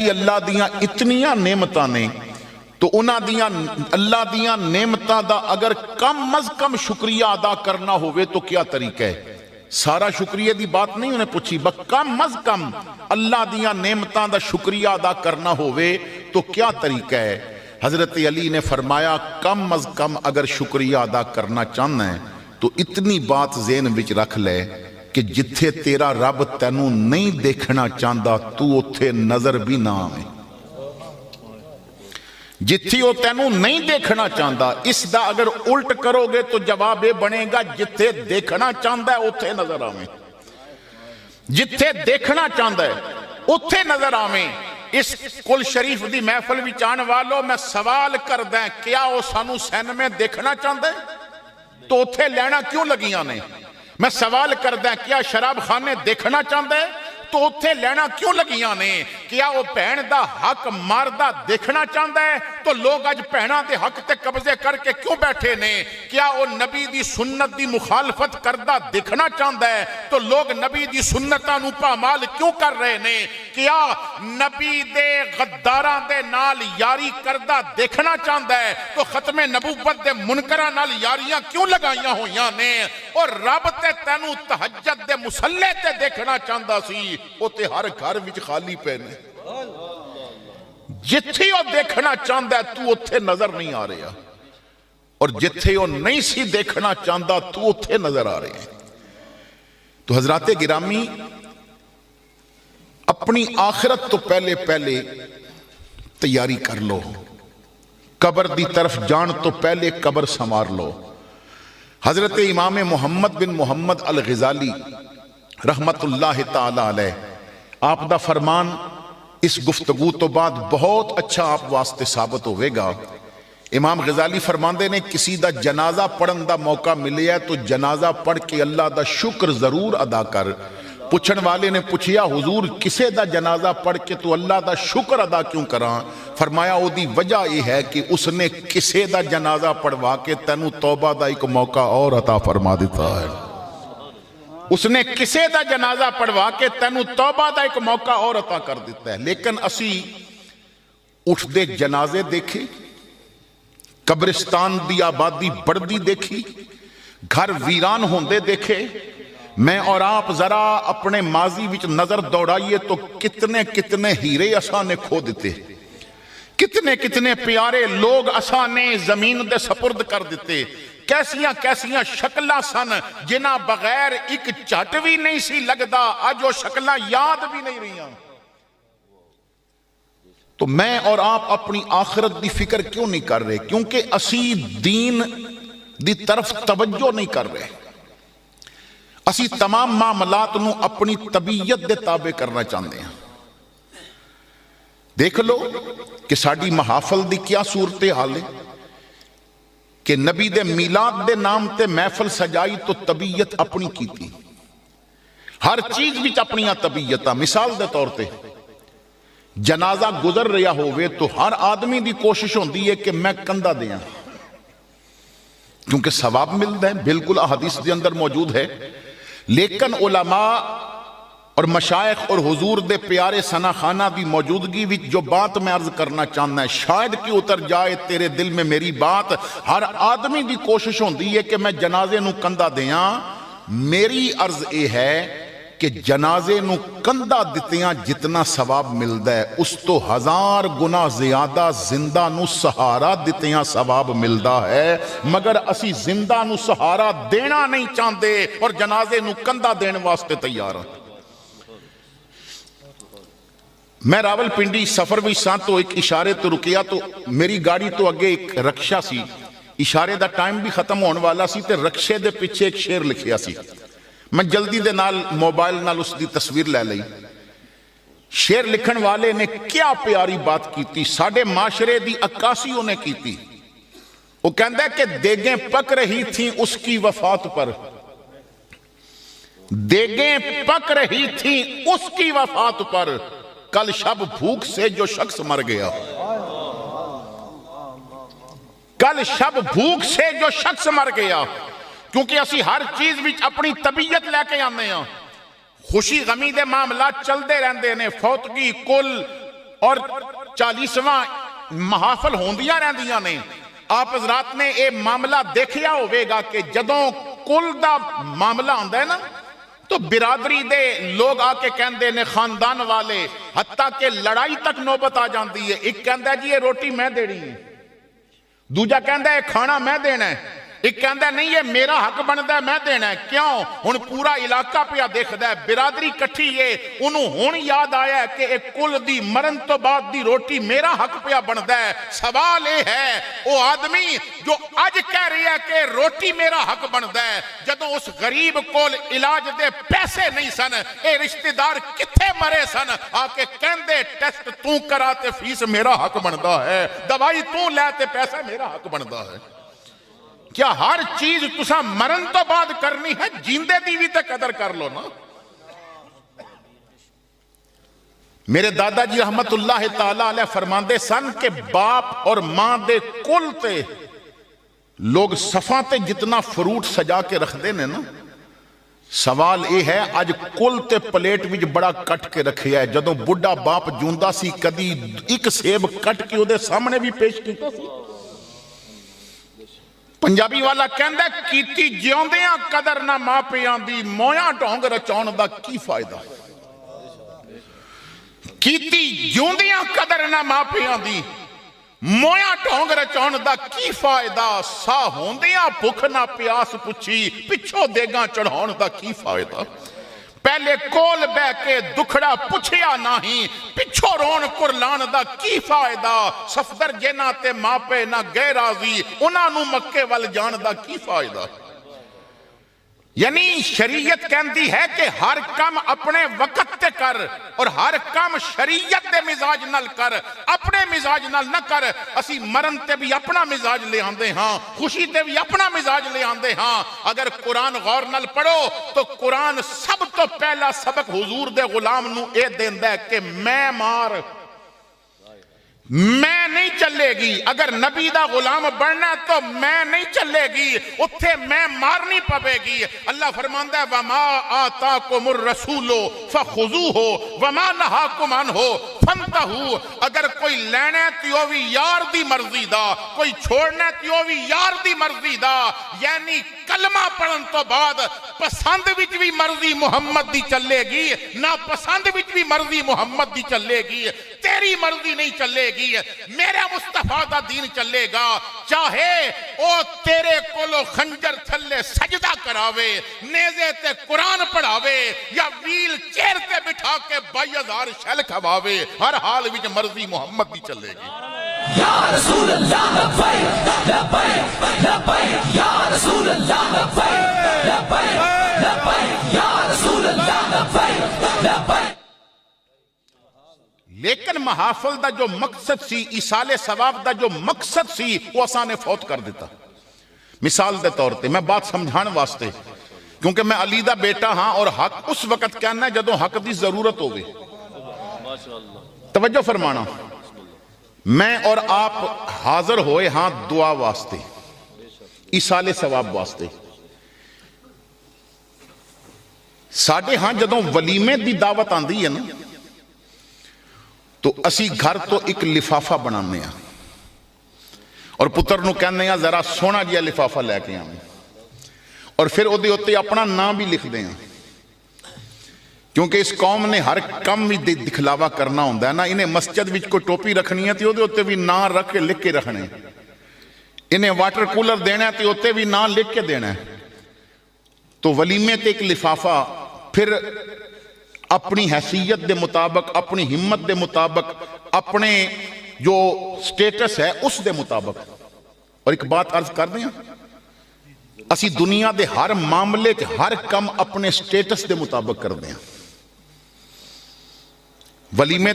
اللہ دیاں اتنیاں نعمتاں نے تو انہاں دیاں اللہ دیاں نعمتاں دا اگر کم از کم شکریہ ادا کرنا ہوئے تو کیا طریقہ ہے؟ سارا شکریہ دی بات نہیں انہیں پوچھی، بس کم از کم اللہ دیاں نعمتاں دا شکریہ ادا کرنا ہوئے تو کیا طریقہ ہے؟ حضرت علی نے فرمایا کم از کم اگر شکریہ ادا کرنا چاہنا ہے تو اتنی بات ذہن وچ رکھ لے کہ جتھے تیرا رب تینوں نہیں دیکھنا چاہتا تو اتھے نظر بھی نہ آویں، جتھی وہ تینوں نہیں دیکھنا چاہتا اس دا اگر الٹ کرو گے تو جواب یہ بنے گا جتھے دیکھنا چاہتا ہے اتھے نظر آویں، جتھے دیکھنا چاہتا ہے اتھے نظر آویں۔ اس کل شریف دی محفل وچ آن والو میں سوال کر دیں کیا وہ سانو سین میں دیکھنا چاہتا ہے تو اتھے لینا کیوں لگیاں نے؟ میں سوال کر دیں کیا شراب خانے دیکھنا چاہتا ہے تو اتھے لینا کیوں لگیاں نے؟ کیا وہ بہن دا حق مردہ دیکھنا چاہتا ہے تو لوگ اج بہناں دے حق تے قبضے کر کے کیوں بیٹھے نے؟ کیا وہ نبی دی سنت دی مخالفت کردہ دیکھنا چاہتا ہے تو لوگ نبی دی سنتاں نو پامال کیوں کر رہے نے؟ کیا نبی دے غداراں دے نال یاری کردہ دیکھنا چاہتا ہے تو ختم نبوت دے منکراں نال یاریاں کیوں لگائیاں ہویاں نے؟ اور رب تے تینوں تہجد دے مصلے تے دیکھنا چاہتا سی وہ تے ہر گھر وچ خالی پے نے، جتھی وہ دیکھنا چاہتا ہے تو اتھے نظر نہیں آ رہا، اور جتھے وہ نہیں سی دیکھنا چاہتا تو اتھے نظر آ رہے ہیں۔ تو حضرات گرامی اپنی آخرت تو پہلے تیاری کر لو، قبر دی طرف جان تو پہلے قبر سنوار لو۔ حضرت امام محمد بن محمد الغزالی رحمت اللہ تعالی علیہ آپ دا فرمان اس گفتگو تو بعد بہت اچھا آپ واسطے ثابت ہوئے گا۔ امام غزالی فرماندے نے کسی دا جنازہ پڑھن دا موقع ملے ہے تو جنازہ پڑھ کے اللہ دا شکر ضرور ادا کر۔ پوچھن والے نے پوچھیا حضور کسے دا جنازہ پڑھ کے تو اللہ دا شکر ادا کیوں کراں؟ فرمایا او دی وجہ یہ ہے کہ اس نے کسے دا جنازہ پڑھوا کے تینوں توبہ دا ایک موقع اور عطا فرما دیتا ہے، اس نے کسے دا جنازہ پڑھوا کے تینوں توبہ دا ایک موقع اور عطا کر دیتا ہے۔ لیکن اسی اٹھ دے جنازے دیکھے، قبرستان دی آبادی بڑھدی دیکھی، گھر ویران ہوندے دیکھے، میں اور آپ ذرا اپنے ماضی وچ نظر دوڑائیے تو کتنے ہیرے اساں نے کھو دیتے، کتنے پیارے لوگ اساں نے زمین دے سپرد کر دیتے، کیسیاں شکلہ سن جنہ بغیر ایک چٹ بھی نہیں سی لگدا، آج وہ شکلہ یاد بھی نہیں رہیاں۔ تو میں اور آپ اپنی آخرت دی فکر کیوں نہیں کر رہے؟ کیونکہ اسی دین دی طرف توجہ نہیں کر رہے، اسی تمام معاملات نو اپنی طبیعت دے تابع کرنا چاہتے ہیں۔ دیکھ لو کہ ساڑی محافل دی کیا صورتحال ہے کہ نبی دے میلاد دے نام تے محفل سجائی تو طبیعت اپنی کی تھی، ہر چیز بھی اپنی طبیعت۔ مثال دے طور تے جنازہ گزر رہا ہوئے تو ہر آدمی دی کوشش ہوندی ہے کہ میں کندھا دیاں کیونکہ ثواب ملتا ہے، بالکل احادیث دے اندر موجود ہے۔ لیکن علماء اور مشائخ اور حضور دے پیارے ثنا خانہ دی موجودگی وچ جو بات میں عرض کرنا چاہنا ہے شاید کہ اتر جائے تیرے دل میں میری بات، ہر آدمی دی کوشش ہوندی ہے کہ میں جنازے نو کندھا دیاں۔ میری عرض یہ ہے کہ جنازے نو کندھا دتیاں جتنا ثواب ملدا ہے اس تو 1000 گنا زیادہ زندہ نو سہارا دتیاں ثواب ملدا ہے، مگر اسی زندہ نو سہارا دینا نہیں چاہتے اور جنازے نو کندھا دین واسطے تیار ہیں۔ میں راول پنڈی سفر بھی سان تو ایک اشارے تو رکیا تو میری گاڑی تو اگے ایک رکشہ سی، اشارے دا ٹائم بھی ختم ہونے والا سی تے رکشے دے پیچھے ایک شیر لکھیا سی، میں جلدی دے نال موبائل نال اس دی تصویر لے لئی۔ شیر لکھن والے نے کیا پیاری بات کی تھی، ساڑھے معاشرے دی عکاسی انہیں کی تھی۔ وہ کہندہ ہے کہ دیگیں پک رہی تھیں اس کی وفات پر، دیگیں پک رہی تھیں اس کی وفات پر، کل شب بھوک سے جو شخص مر گیا، کل شب بھوک سے جو شخص مر گیا۔ کیونکہ اسی ہر چیز وچ اپنی طبیعت لے کے آنے ہیں، خوشی غمی دے معاملات چل دے رہندے نے، فوتگی کل اور 40واں محافل ہوندیاں رہندیاں نے. آپ حضرات نے یہ معاملہ دیکھیا ہوئے گا کہ جدوں کل دا معاملہ ہوندا ہے نا تو برادری دے لوگ آ کے کہندے نے خاندان والے, حتیٰ کہ لڑائی تک نوبت آ جاندی ہے. ایک کہندا ہے جی یہ روٹی میں دینی ہے, دوجا کہندا ہے کھانا میں دینا ہے, ایک کہندا ہے نہیں یہ میرا حق بندا ہے میں دینا ہے. کیوں؟ ہن پورا علاقہ پیا دیکھدا ہے, برادری کٹھی ہے, انہوں ہن یاد آیا ہے کہ ایک کل دی مرن تو بعد دی روٹی میرا حق پیا بندا ہے. سوال یہ ہے وہ آدمی جو اج کہہ رہا ہے کہ روٹی میرا حق بندا ہے, جدوں اس غریب کول علاج دے پیسے نہیں سن, اے رشتہ دار کتھے مرے سن, آ کے کہندے ٹیسٹ تو کرا تے فیس میرا حق بندا ہے, دوائی تو لے تے پیسہ میرا حق بندا ہے. کیا ہر چیز تساں مرن تو بعد کرنی ہے؟ جیندے دی بھی تے قدر کر لو نا. میرے دادا جی رحمت اللہ تعالی علیہ فرماندے سن کہ باپ اور ماں دے کل تے لوگ صفاں تے جتنا فروٹ سجا کے رکھ دے نے نا, سوال یہ ہے اج کل تے پلیٹ وچ بڑا کٹ کے رکھیا ہے. جدوں بڈھا باپ جوندا سی کدی ایک سیب کٹ کے اودے سامنے بھی پیش کیتا سی. پنجابی والا کہندا ہے کیتی جیوندیاں قدر نہ ماں پیاں دی, مویاں ڈھونگ رچاؤن دا کی فائدہ. کیتی جیوندیاں قدر نہ ماں پیاں دی, مویاں ڈھونگ رچاؤن دا کی فائدہ. سا ہوندیاں بھکھ نہ پیاس پچھی, پچھو دیگاں چڑھاؤن دا کی فائدہ. پہلے کول بہ کے دکھڑا پچھیا نہیں, پچھو رون کرلان دا کی فائدہ. صفدر جنہ تے ماپے نہ گئے راضی, انہاں نو مکے وال جان دا کی فائدہ. یعنی شریعت کہندی ہے کہ ہر کام اپنے وقت تے کر, اور ہر کام شریعت دے مزاج نال کر, اپنے مزاج نال نہ کر. اسی مرن تے بھی اپنا مزاج لے آندے ہاں, خوشی تے بھی اپنا مزاج لے آندے ہاں. اگر قرآن غور نال پڑھو تو قرآن سب تو پہلا سبق حضور دے غلام نو اے دیندا ہے کہ میں مار میں نہیں چلے گی. اگر نبی دا غلام بننا ہے تو میں نہیں چلے گی, اتھے میں مارنی پوے گی. اللہ فرماندا ہے وَمَا آتَاكُمُ الرَّسُولُ فَخُذُوهُ وَمَا نَهَاكُمْ عَنْهُ فَانْتَهُوا. اگر کوئی لینا ہے تو بھی یار دی مرضی دا, کوئی چھوڑنا ہے تو بھی یار دی مرضی دا. یعنی کلمہ پڑھن تو بعد پسند وچ بھی مرضی محمد دی چلے گی, نہ پسند وچ بھی مرضی محمد دی چلے گی. تیری مرضی نہیں چلے گی, میرا مصطفیٰ دا دین چلے گا. چاہے او تیرے کولو خنجر تھلے سجدہ کراوے, نیزے تے قرآن پڑھاوے, یا ویل چیر تے بٹھا کے 22,000 شل کھواوے, ہر حال وچ مرضی محمد دی چلے گی. یا رسول اللہ لبیک لبیک لبیک, یا رسول اللہ لبیک لبیک لبیک, یا رسول اللہ لبیک لبیک. لیکن محافل دا جو مقصد سی, ایصال ثواب دا جو مقصد سی, وہ اساں نے فوت کر دیتا. مثال دے طور تے میں بات سمجھان واسطے, کیونکہ میں علی دا بیٹا ہاں اور حق اس وقت کہنا ہے جدوں حق دی ضرورت ہوگی. توجہ فرمانا, میں اور آپ حاضر ہوئے ہاں دعا واسطے, ایصال ثواب واسطے. ساڈے ہاں جدوں ولیمے دی دعوت آندی ہے نا, تو اسی گھر تو ایک لفافہ بنانے ہیں, اور پتر نو کہنے ہیں ذرا سونا جیا لفافہ لے کے آئیں, اور پھر او دے ہوتے اپنا نام بھی لکھ دیں, کیونکہ اس قوم نے ہر کم بھی دکھلاوا کرنا ہوندہ ہے نا. انہیں مسجد وچ کو ٹوپی رکھنی ہے تو او دے ہوتے بھی نام رکھ کے لکھ کے رکھنے, انہیں واٹر کولر دینا ہے تو ہوتے بھی نام لکھ کے دینا ہے. تو ولیمے تے ایک لفافہ, پھر اپنی حیثیت دے مطابق, اپنی ہمت دے مطابق, اپنے جو سٹیٹس ہے اس دے مطابق. اور ایک بات عرض کر دیں, اسی دنیا دے ہر معاملے کے ہر کم اپنے سٹیٹس دے مطابق کر دیں. ولیمے